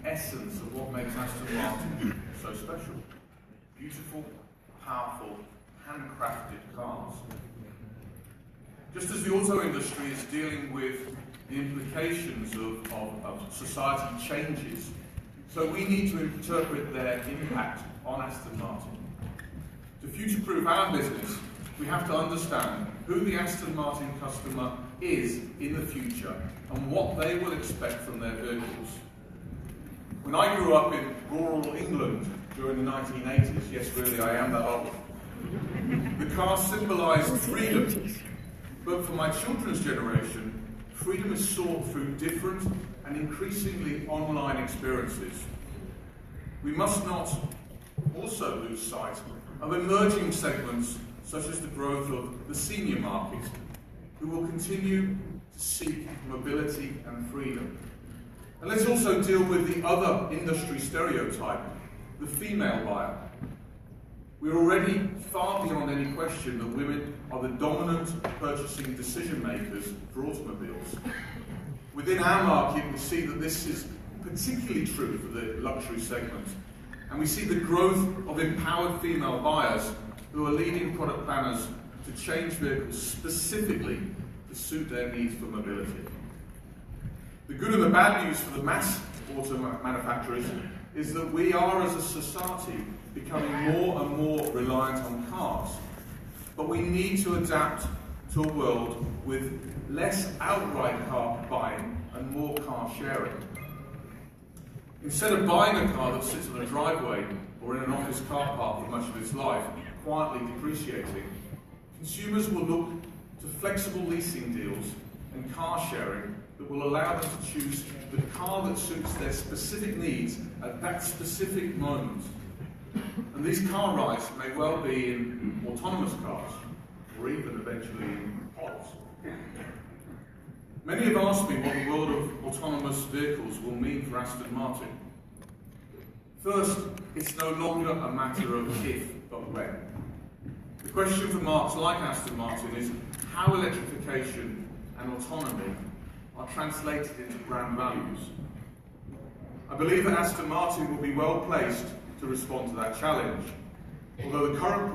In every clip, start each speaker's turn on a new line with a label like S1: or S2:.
S1: the essence of what makes Aston Martin so special. Beautiful, powerful, handcrafted cars. Just as the auto industry is dealing with the implications of society changes, so we need to interpret their impact on Aston Martin. To future-proof our business, we have to understand who the Aston Martin customer is in the future and what they will expect from their vehicles. When I grew up in rural England during the 1980s, yes really I am that old, the car symbolised freedom. But for my children's generation, freedom is sought through different and increasingly online experiences. We must not also lose sight of emerging segments such as the growth of the senior market, who will continue to seek mobility and freedom. And let's also deal with the other industry stereotype, the female buyer. We're already far beyond any question that women are the dominant purchasing decision makers for automobiles. Within our market, we see that this is particularly true for the luxury segment. And we see the growth of empowered female buyers who are leading product planners to change vehicles specifically to suit their needs for mobility. The good and the bad news for the mass auto manufacturers is that we are, as a society, becoming more and more reliant on cars. But we need to adapt to a world with less outright car buying and more car sharing. Instead of buying a car that sits on a driveway or in an office car park for much of its life, quietly depreciating, consumers will look to flexible leasing deals and car sharing that will allow them to choose the car that suits their specific needs at that specific moment. And these car rides may well be in autonomous cars, or even eventually in pods. Many have asked me what the world of autonomous vehicles will mean for Aston Martin. First, it's no longer a matter of if, but when. The question for marques like Aston Martin is how electrification and autonomy are translated into brand values. I believe that Aston Martin will be well placed to respond to that challenge. Although the current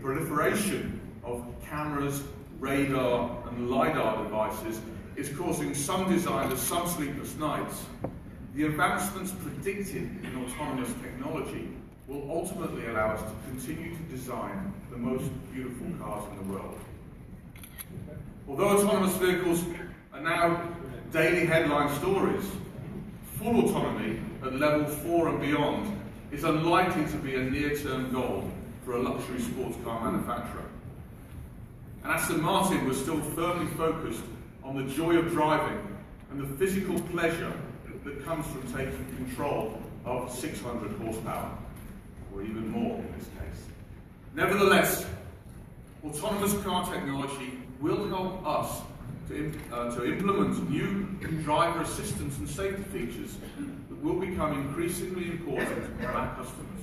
S1: proliferation of cameras, radar and LiDAR devices is causing some designers some sleepless nights, the advancements predicted in autonomous technology will ultimately allow us to continue to design the most beautiful cars in the world. Although autonomous vehicles are now daily headline stories, full autonomy at level 4 and beyond is unlikely to be a near-term goal for a luxury sports car manufacturer. And Aston Martin was still firmly focused on the joy of driving and the physical pleasure that comes from taking control of 600 horsepower, or even more in this case. Nevertheless, autonomous car technology will help us to implement new driver assistance and safety features that will become increasingly important for our customers.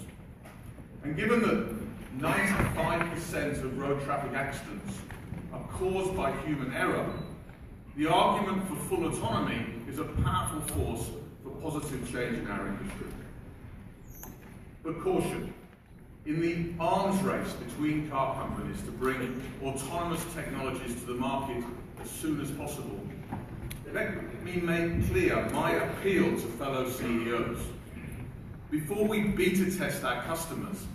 S1: And given that 95% of road traffic accidents are caused by human error, the argument for full autonomy is a powerful force for positive change in our industry. But caution, in the arms race between car companies to bring autonomous technologies to the market as soon as possible, let me make clear my appeal to fellow CEOs. Before we beta test our customers,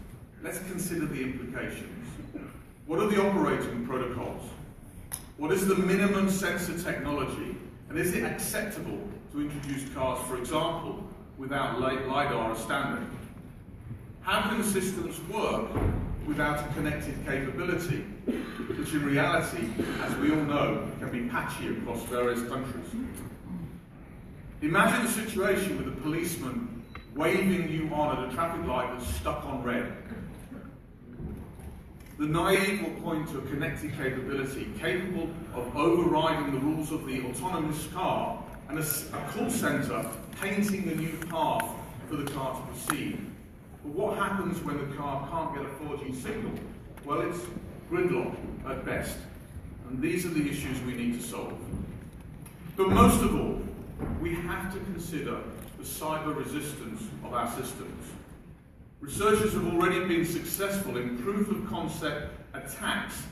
S1: let's consider the implications. What are the operating protocols? What is the minimum sensor technology? And is it acceptable to introduce cars, for example, without LiDAR as standard? How can systems work without a connected capability, which in reality, as we all know, can be patchy across various countries? Imagine a situation with a policeman waving you on at a traffic light that's stuck on red. The naive will point to a connected capability capable of overriding the rules of the autonomous car and a call centre painting the new path for the car to proceed. But what happens when the car can't get a 4G signal? Well, it's gridlock at best. And these are the issues we need to solve. But most of all, we have to consider the cyber resistance of our systems. Researchers have already been successful in proof of concept attacks,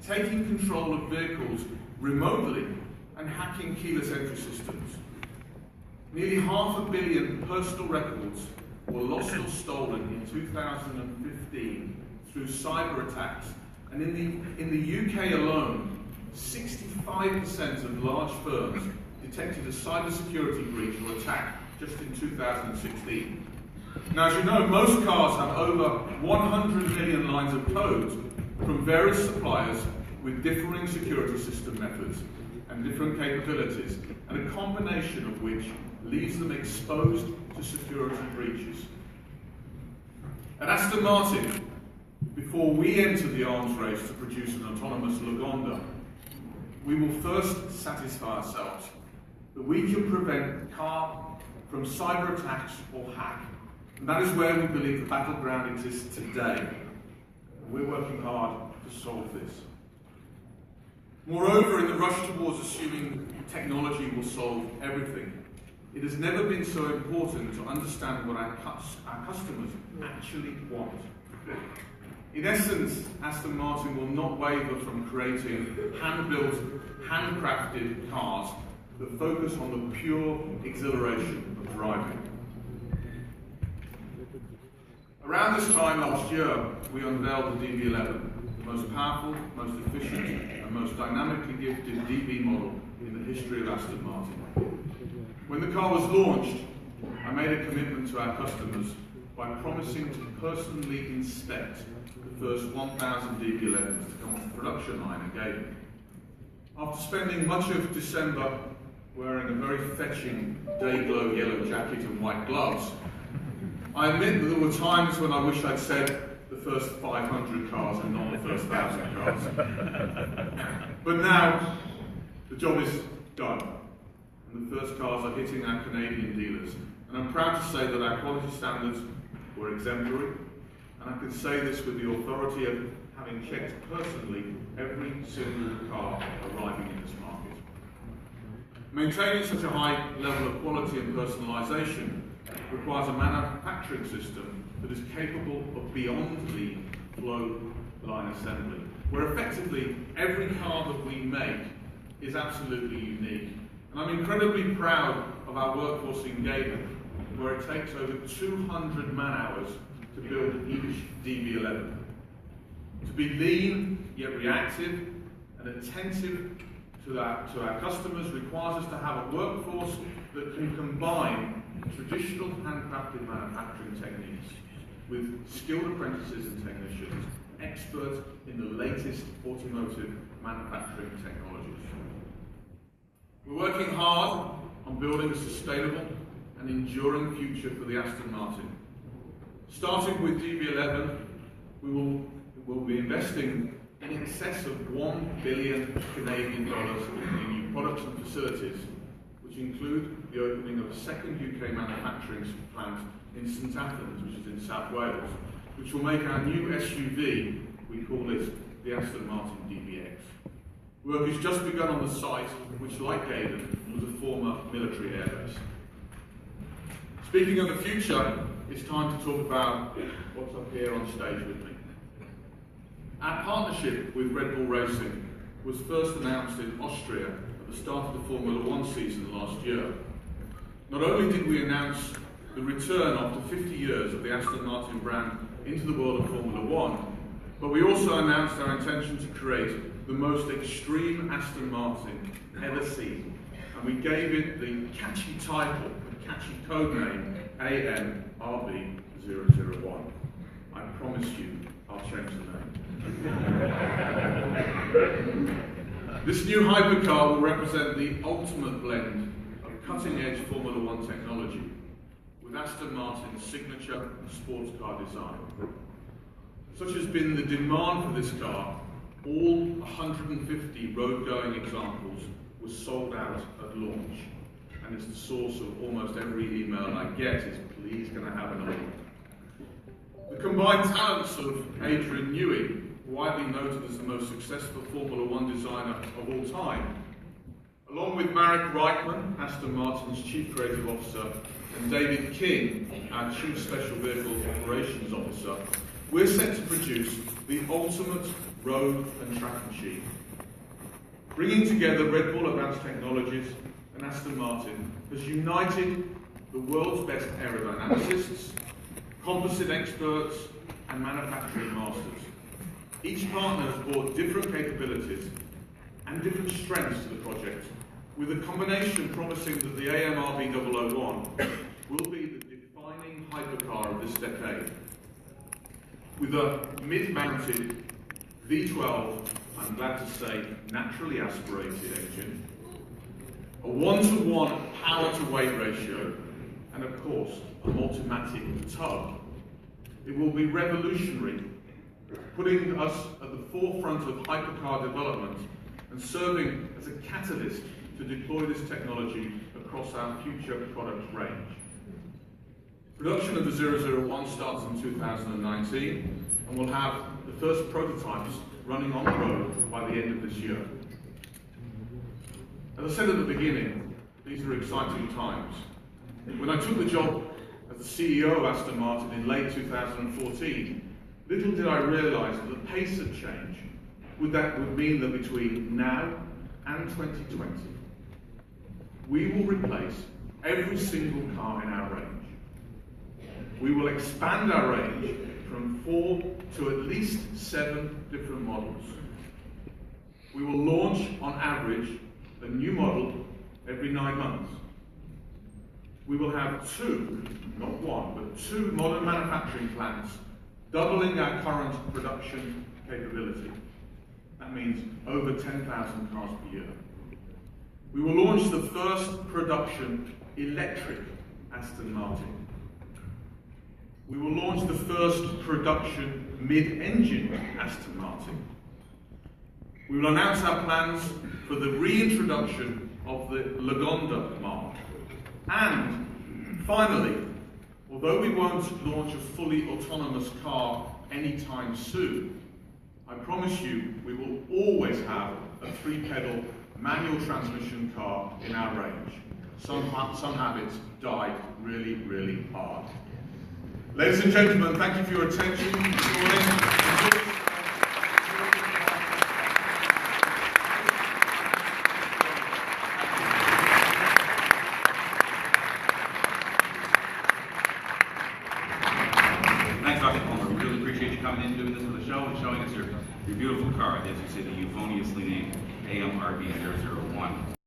S1: taking control of vehicles remotely and hacking keyless entry systems. Nearly 500 million personal records were lost or stolen in 2015 through cyber attacks, and in the UK alone, 65% of large firms detected a cybersecurity breach or attack just in 2016. Now, as you know, most cars have over 100 million lines of code from various suppliers with differing security system methods and different capabilities, and a combination of which leaves them exposed to security breaches. At Aston Martin, before we enter the arms race to produce an autonomous Lagonda, we will first satisfy ourselves that we can prevent the car from cyber attacks or hack, and that is where we believe the battleground exists today. And we're working hard to solve this. Moreover, in the rush towards assuming technology will solve everything, it has never been so important to understand what our customers actually want. In essence, Aston Martin will not waver from creating hand-built, handcrafted cars that focus on the pure exhilaration of driving. Around this time last year, we unveiled the DB11, the most powerful, most efficient, and most dynamically gifted DB model in the history of Aston Martin. When the car was launched, I made a commitment to our customers by promising to personally inspect the first 1,000 DB11s to come off the production line again. After spending much of December wearing a very fetching day-glow yellow jacket and white gloves, I admit that there were times when I wish I'd said the first 500 cars and not the first 1,000 cars. But now, the job is done, and the first cars are hitting our Canadian dealers. And I'm proud to say that our quality standards were exemplary, and I can say this with the authority of having checked personally every single car arriving in this market. Maintaining such a high level of quality and personalisation requires a manufacturing system that is capable of beyond-leaf flow line assembly, where effectively every car that we make is absolutely unique. And I'm incredibly proud of our workforce in Gaydon, where it takes over 200 man-hours to build each DB11. To be lean, yet reactive, and attentive to our customers requires us to have a workforce that can combine traditional handcrafted manufacturing techniques with skilled apprentices and technicians, experts in the latest automotive manufacturing technologies. We're working hard on building a sustainable and enduring future for the Aston Martin. Starting with DB11, we will be investing in excess of $1 billion Canadian in new products and facilities, which include the opening of a second UK manufacturing plant in St Athens, which is in South Wales, which will make our new SUV, we call it the Aston Martin DBX. Work has just begun on the site, which, like Gaydon, was a former military airbase. Speaking of the future, it's time to talk about what's up here on stage with me. Our partnership with Red Bull Racing was first announced in Austria at the start of the Formula One season last year. Not only did we announce the return after 50 years of the Aston Martin brand into the world of Formula One, but we also announced our intention to create the most extreme Aston Martin ever seen, and we gave it the catchy title, the catchy code name, AMRB001. I promise you, I'll change the name. This new hypercar will represent the ultimate blend of cutting-edge Formula One technology with Aston Martin's signature sports car design. Such has been the demand for this car, all 150 road-going examples were sold out at launch, and it's the source of almost every email I get is, please can I have another one? The combined talents of Adrian Newey, widely noted as the most successful Formula One designer of all time, Along with Marek Reichman, Aston Martin's Chief Creative Officer, and David King, our Chief Special Vehicle Operations Officer, we're set to produce the ultimate road and track machine. Bringing together Red Bull Advanced Technologies and Aston Martin has united the world's best aerodynamicists, composite experts, and manufacturing masters. Each partner has brought different capabilities and different strengths to the project, with a combination promising that the AMRB 001 will be the defining hypercar of this decade. With a mid-mounted V12, I'm glad to say, naturally aspirated engine, a 1-to-1 power-to-weight ratio, and of course, a multimatic tug, it will be revolutionary, putting us at the forefront of hypercar development and serving as a catalyst to deploy this technology across our future product range. Production of the 001 starts in 2019 and we'll have the first prototypes running on the road by the end of this year. As I said at the beginning, these are exciting times. When I took the job as the CEO of Aston Martin in late 2014, little did I realise that the pace of change would mean that between now and 2020, we will replace every single car in our range. We will expand our range from 4 to at least 7 different models. We will launch, on average, a new model every 9 months. We will have 2, not 1, but 2 modern manufacturing plants, doubling our current production capability. That means over 10,000 cars per year. We will launch the first production electric Aston Martin. We will launch the first production mid-engine Aston Martin. We will announce our plans for the reintroduction of the Lagonda mark. And finally, although we won't launch a fully autonomous car anytime soon, I promise you we will always have a 3-pedal manual transmission car in our range. Some habits die really, really hard. Ladies and gentlemen, thank you for your attention this morning.
S2: Thanks, Dr. Palmer. We really appreciate you coming in, doing this for the show, and showing us your beautiful car. As you say, the euphoniously named AMRB 001.